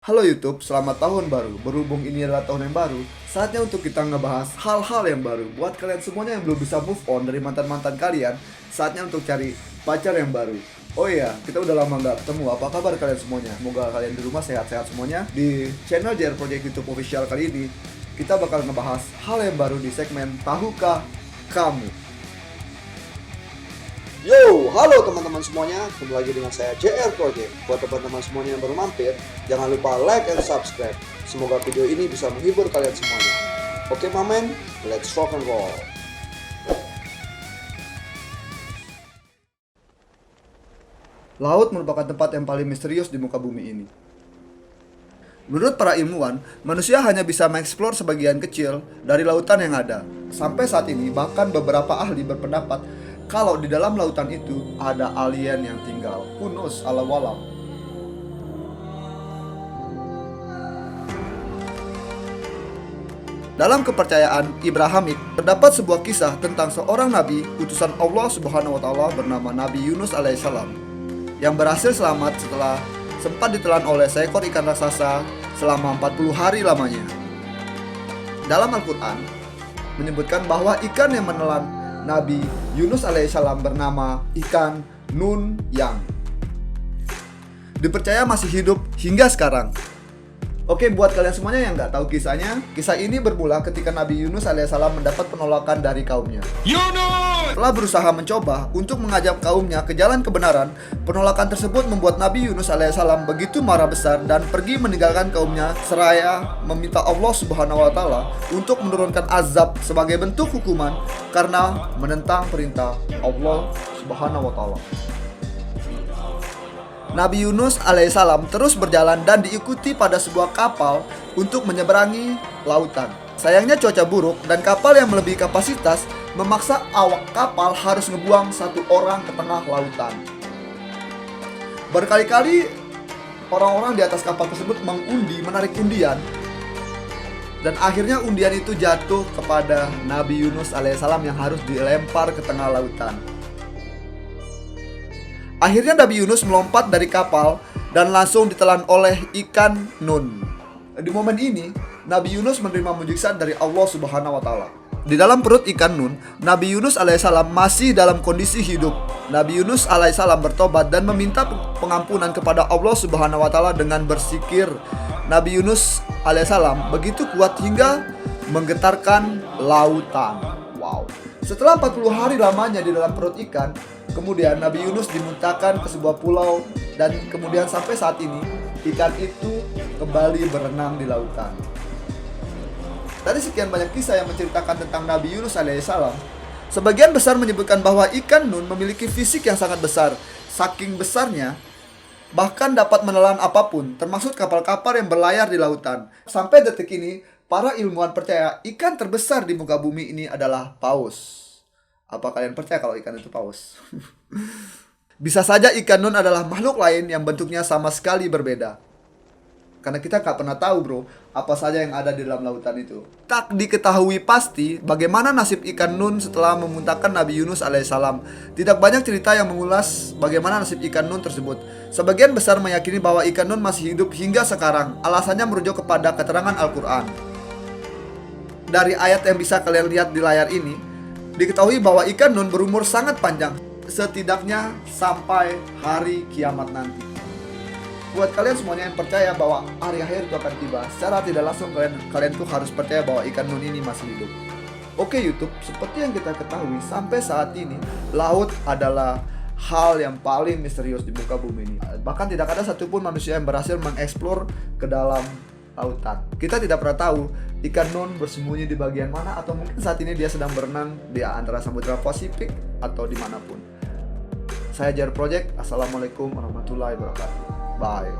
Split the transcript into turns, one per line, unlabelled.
Halo YouTube, selamat tahun baru. Berhubung ini adalah tahun yang baru, saatnya untuk kita ngebahas hal-hal yang baru. Buat kalian semuanya yang belum bisa move on dari mantan-mantan kalian, saatnya untuk cari pacar yang baru. Oh iya, kita udah lama nggak ketemu. Apa kabar kalian semuanya? Semoga kalian di rumah sehat-sehat semuanya. Di channel JR Project YouTube Official kali ini, kita bakal ngebahas hal yang baru di segmen Tahukah Kamu?
Yo, halo teman-teman semuanya, kembali lagi dengan saya JR Project. Buat teman-teman semuanya yang baru mampir, jangan lupa like and subscribe. Semoga video ini bisa menghibur kalian semuanya. Oke mamen, let's rock and roll.
Laut merupakan tempat yang paling misterius di muka bumi ini. Menurut para ilmuwan, manusia hanya bisa mengeksplor sebagian kecil dari lautan yang ada. Sampai saat ini, bahkan beberapa ahli berpendapat kalau di dalam lautan itu ada alien yang tinggal. Who knows, Allahu alam. Dalam kepercayaan Ibrahimik, terdapat sebuah kisah tentang seorang nabi utusan Allah Subhanahu wa taala bernama Nabi Yunus alaihissalam yang berhasil selamat setelah sempat ditelan oleh seekor ikan raksasa selama 40 hari lamanya. Dalam Al-Quran menyebutkan bahwa ikan yang menelan Nabi Yunus alaihissalam bernama ikan Nun yang dipercaya masih hidup hingga sekarang. Oke, buat kalian semuanya yang nggak tahu kisahnya, kisah ini bermula ketika Nabi Yunus alaihissalam mendapat penolakan dari kaumnya. Setelah berusaha mencoba untuk mengajak kaumnya ke jalan kebenaran, penolakan tersebut membuat Nabi Yunus alaihissalam begitu marah besar dan pergi meninggalkan kaumnya seraya meminta Allah Subhanahu wa taala untuk menurunkan azab sebagai bentuk hukuman karena menentang perintah Allah Subhanahu wa taala. Nabi Yunus alaihissalam terus berjalan dan diikuti pada sebuah kapal untuk menyeberangi lautan. Sayangnya cuaca buruk dan kapal yang melebihi kapasitas memaksa awak kapal harus ngebuang satu orang ke tengah lautan. Berkali-kali orang-orang di atas kapal tersebut menarik undian, dan akhirnya undian itu jatuh kepada Nabi Yunus alaihissalam yang harus dilempar ke tengah lautan. Akhirnya Nabi Yunus melompat dari kapal dan langsung ditelan oleh ikan Nun. Di momen ini, Nabi Yunus menerima mukjizat dari Allah Subhanahu wa taala. Di dalam perut ikan Nun, Nabi Yunus alaihissalam masih dalam kondisi hidup. Nabi Yunus alaihissalam bertobat dan meminta pengampunan kepada Allah Subhanahu wa taala dengan bersikir. Nabi Yunus alaihissalam begitu kuat hingga menggetarkan lautan. Wow. Setelah 40 hari lamanya di dalam perut ikan, kemudian Nabi Yunus dimuntahkan ke sebuah pulau dan kemudian sampai saat ini ikan itu kembali berenang di lautan. Dari sekian banyak kisah yang menceritakan tentang Nabi Yunus alaihissalam, sebagian besar menyebutkan bahwa ikan Nun memiliki fisik yang sangat besar. Saking besarnya, bahkan dapat menelan apapun, termasuk kapal-kapal yang berlayar di lautan. Sampai detik ini, para ilmuwan percaya ikan terbesar di muka bumi ini adalah paus. Apa kalian percaya kalau ikan itu paus? Bisa saja ikan Nun adalah makhluk lain yang bentuknya sama sekali berbeda. Karena kita nggak pernah tahu bro, apa saja yang ada di dalam lautan itu. Tak diketahui pasti bagaimana nasib ikan Nun setelah memuntahkan Nabi Yunus alaihissalam. Tidak banyak cerita yang mengulas bagaimana nasib ikan Nun tersebut. Sebagian besar meyakini bahwa ikan Nun masih hidup hingga sekarang. Alasannya merujuk kepada keterangan Al-Quran. Dari ayat yang bisa kalian lihat di layar ini, diketahui bahwa ikan Nun berumur sangat panjang, setidaknya sampai hari kiamat nanti. Buat kalian semuanya yang percaya bahwa hari akhir itu akan tiba, secara tidak langsung kalian tuh harus percaya bahwa ikan Nun ini masih hidup. Oke YouTube, seperti yang kita ketahui sampai saat ini, laut adalah hal yang paling misterius di muka bumi ini. Bahkan tidak ada satupun manusia yang berhasil mengeksplor ke dalam lautan. Kita tidak pernah tahu ikan Nun bersembunyi di bagian mana, atau mungkin saat ini dia sedang berenang di antara Samudra Pasifik atau dimanapun. Saya JR Project, Assalamualaikum warahmatullahi wabarakatuh. Bye.